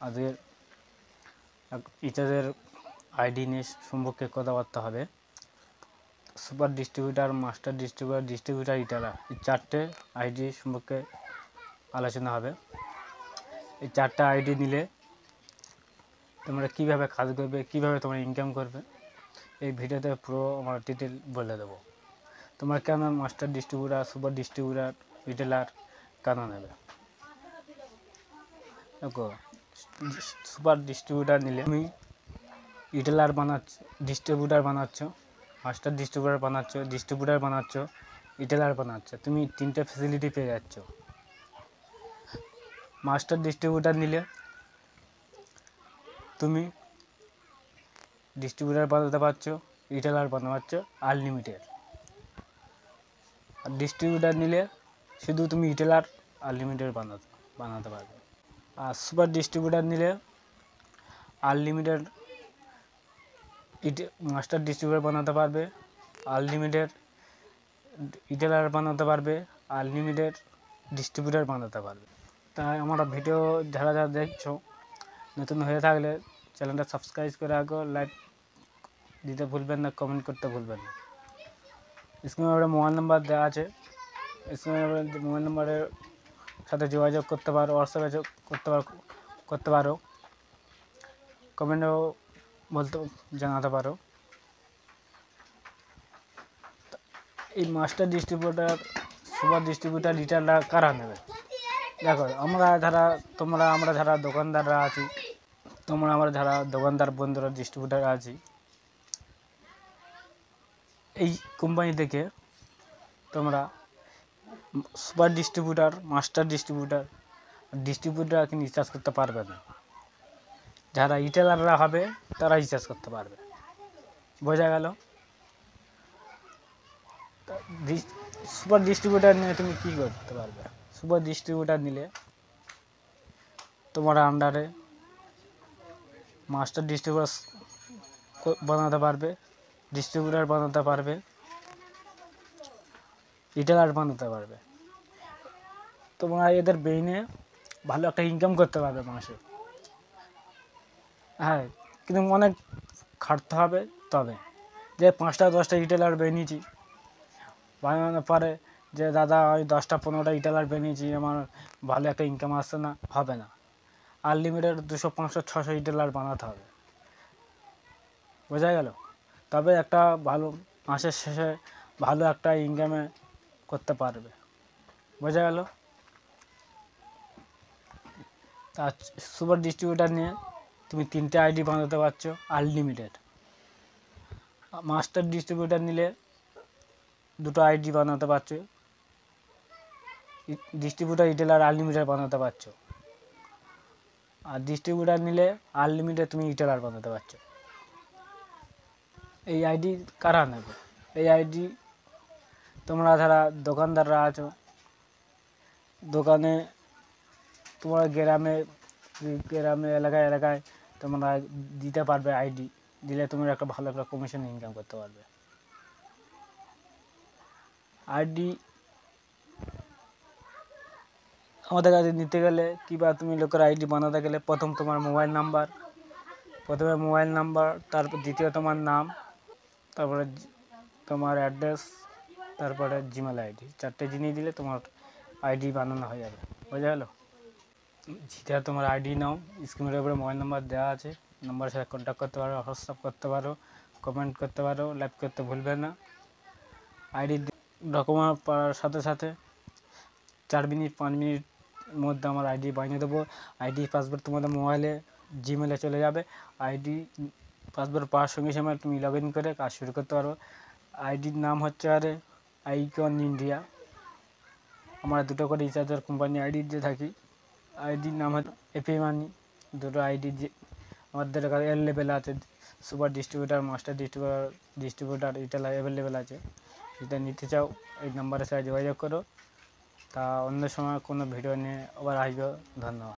আজকে রিচার্জের আইডি নিয়ে সম্পর্কে কথাবার্তা হবে। Super distributor, master distributor, distributor, retailer, এই চারটে আইডি সম্পর্কে আলোচনা হবে। এই চারটে আইডি নিলে তোমরা কীভাবে কাজ করবে, কীভাবে তোমরা ইনকাম করবে, এই ভিডিওতে পুরো আমার ডিটেল বলে দেবো। তোমরা কেন master distributor, super distributor, retailer কেন নেবে? দেখো, সুপার ডিস্ট্রিবিউটার নিলে তুমি রিটেলার বানাচ্ছ, ডিস্ট্রিবিউটার বানাচ্ছ, মাস্টার ডিস্ট্রিবিউটার বানাচ্ছ, ডিস্ট্রিবিউটার বানাচ্ছ, রিটেলার বানাচ্ছ, তুমি তিনটে ফ্যাসিলিটি পেয়ে যাচ্ছ। মাস্টার ডিস্ট্রিবিউটার নিলে তুমি ডিস্ট্রিবিউটার বানাতে পারছো, রিটেলার বানাতে পারছো আনলিমিটেড। আর ডিস্ট্রিবিউটার নিলে শুধু তুমি রিটেলার আনলিমিটেড বানাতে পারবে। আর সুপার ডিস্ট্রিবিউটার নিলে আনলিমিটেড মাস্টার ডিস্ট্রিবিউটার বানাতে পারবে, আনলিমিটেড রিটেলার বানাতে পারবে, আনলিমিটেড ডিস্ট্রিবিউটার বানাতে পারবে। তাই আমরা ভিডিও যারা যারা দেখছো, নতুন হয়ে থাকলে চ্যানেলটা সাবস্ক্রাইব করে রাখো, লাইক দিতে ভুলবেন না, কমেন্ট করতে ভুলবেন না। স্ক্রিনে একটা মোবাইল নাম্বার দেওয়া আছে, স্ক্রিনে মোবাইল নাম্বারের সাথে যোগাযোগ করতে পারো, হোয়াটসঅ্যাপে করতে পারো, কমেন্টেও জানাতে পারো। এই master distributor, super distributor, retailer কারা নেবে? দেখো, আমরা যারা দোকানদাররা আছি, আমরা যারা দোকানদার বন্ধুরা ডিস্ট্রিবিউটার আছি, এই কোম্পানি থেকে তোমরা সুপার ডিস্ট্রিবিউটার, মাস্টার ডিস্ট্রিবিউটার কিন্তু রিচার্জ করতে পারবে না। যারা রিটেলাররা হবে তারা রিচার্জ করতে পারবে। বোঝা গেল? সুপার ডিস্ট্রিবিউটার নিয়ে তুমি কী করতে পারবে? সুপার ডিস্ট্রিবিউটার নিলে তোমার আন্ডারে মাস্টার ডিস্ট্রিবিউটার বানাতে পারবে, ডিস্ট্রিবিউটার বানাতে পারবে, রিটেলার বানাতে পারবে। তোমরা এদের বেইনে ভালো একটা ইনকাম করতে পারবে মাসে। হ্যাঁ, কিন্তু অনেক খাটতে হবে। তবে যে 5টা 10টা রিটেলার বানিয়েছি, বানানোর পরে যে দাদা ওই 10টা 15টা রিটেলার বানিয়েছি, আমার ভালো একটা ইনকাম আসছে না, হবে না। আনলিমিটেড 200 500 600 রিটেলার বানাতে হবে। বোঝা গেল? তবে একটা ভালো মাসের শেষে ভালো একটা ইনকামে করতে পারবে। বোঝা গেল? আর সুপার ডিস্ট্রিবিউটার নিয়ে তুমি 3টে আইডি বানাতে পারছো আনলিমিটেড। মাস্টার ডিস্ট্রিবিউটার নিলে 2টো আইডি বানাতে পারছো, ডিস্ট্রিবিউটার, রিটেলার আনলিমিটেড বানাতে পারছো। আর ডিস্ট্রিবিউটার নিলে আনলিমিটেড তুমি রিটেলার বানাতে পারছো। এই আইডি কারা নেবে? এই আইডি তোমরা যারা দোকানদাররা আছো, দোকানে তোমরা গ্রামে এলাকায় তোমরা দিতে পারবে। আইডি দিলে তোমরা একটা ভালো একটা কমিশন ইনকাম করতে পারবে। আইডি আমাদের কাছে নিতে গেলে কিংবা তুমি লোকের আইডি বানাতে গেলে প্রথমে মোবাইল নাম্বার, তারপর দ্বিতীয় তোমার নাম, তারপরে তোমার অ্যাড্রেস, তারপরে জিমেল আইডি। 4টে জিনিস দিলে তোমার আইডি বানানো হয়ে যাবে। বোঝা গেল? যেটা তোমার আইডি নাও, স্ক্রিনের উপরে মোবাইল নাম্বার দেওয়া আছে, নাম্বারের সাথে কন্ট্যাক্ট করতে পারো, হোয়াটসঅ্যাপ করতে পারো, কমেন্ট করতে পারো, লাইক করতে ভুলবে না। আইডি ডকুমেন্ট পাওয়ার সাথে সাথে 4 মিনিট 5 মিনিট মধ্যে আমার আইডি বানিয়ে দেবো। আইডি পাসওয়ার্ড তোমাদের মোবাইলে জিমেলে চলে যাবে। আইডি পাসওয়ার্ড পাওয়ার সঙ্গে সঙ্গে তুমি লগ ইন করে কাজ শুরু করতে পারো। আইডির নাম হচ্ছে আইকন ইন্ডিয়া। আমরা 2টো করে রিচার্জের কোম্পানি আইডি দিয়ে থাকি। আইডির নাম হচ্ছে এপি মানি। 2টো আইডি যে আমাদের কাছে অ্যাভেলেবেল আছে। Super distributor, master distributor, retailer available আছে। যেটা নিতে চাও এই নাম্বারের সাথে যোগাযোগ করো। তা অন্য সময় কোনো ভিডিও নিয়ে আবার আসবো। ধন্যবাদ।